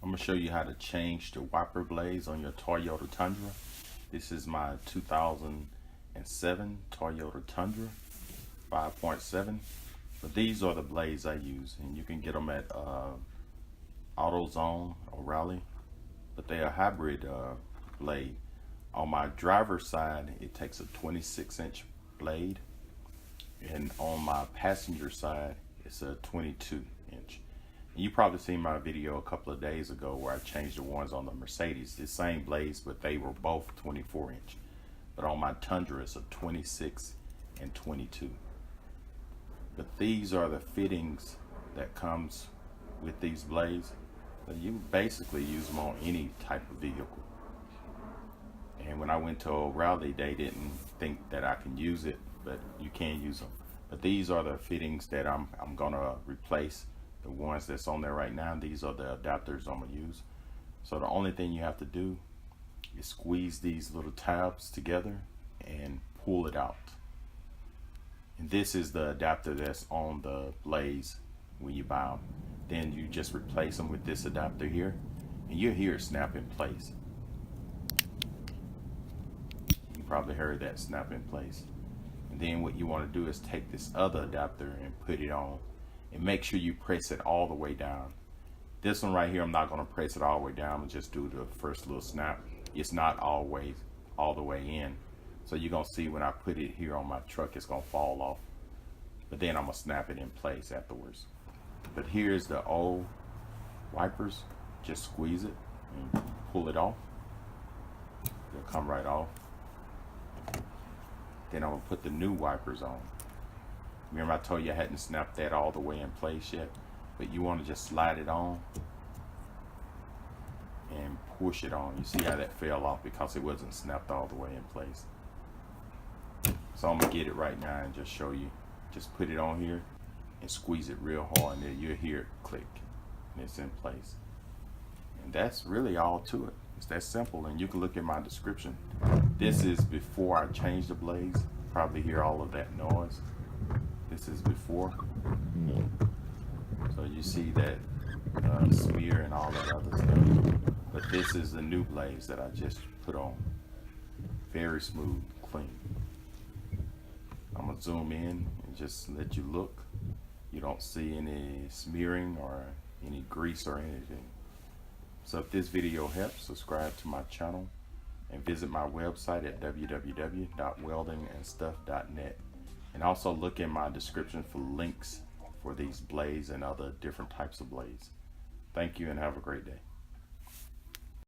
I'm going to show you how to change the wiper blades on your Toyota Tundra. This is my 2007 Toyota Tundra 5.7. But these are the blades I use, and you can get them at AutoZone or Raleigh. But they are a hybrid blade. On my driver's side, it takes a 26-inch blade, and on my passenger side, it's a 22-inch. You probably seen my video a couple of days ago where I changed the ones on the Mercedes, the same blades, but they were both 24-inch. But on my Tundra, it's a 26 and 22. But these are the fittings that comes with these blades. So you basically use them on any type of vehicle. And when I went to O'Reilly, they didn't think that I can use it, but you can use them. But these are the fittings that I'm gonna replace. The ones that's on there right now, these are the adapters I'm gonna use. So the only thing you have to do is squeeze these little tabs together and pull it out. And this is the adapter that's on the blades when you buy them. Then you just replace them with this adapter here, and you'll hear it snap in place. You probably heard that snap in place. And then what you want to do is take this other adapter and put it on, and make sure you press it all the way down. This one right here, I'm not going to press it all the way down and just do the first little snap. It's not always all the way in. So you're going to see when I put it here on my truck, it's going to fall off. But then I'm going to snap it in place afterwards. But here's the old wipers. Just squeeze it and pull it off. They'll come right off. Then I'm going to put the new wipers on. Remember I told you I hadn't snapped that all the way in place yet, but you want to just slide it on and push it on. You see how that fell off because it wasn't snapped all the way in place. So I'm gonna get it right now and just show you. Just put it on here and squeeze it real hard, and then you'll hear it click and it's in place. And that's really all to it. It's that simple, and you can look at my description. This is before I changed the blades. Probably hear all of that noise. This is before. So you see that smear and all that other stuff. But this is the new blades that I just put on. Very smooth, clean. I'm gonna zoom in and just let you look. You don't see any smearing or any grease or anything. So if this video helps, subscribe to my channel and visit my website at www.weldingandstuff.net. And also look in my description for links for these blades and other different types of blades. Thank you and have a great day.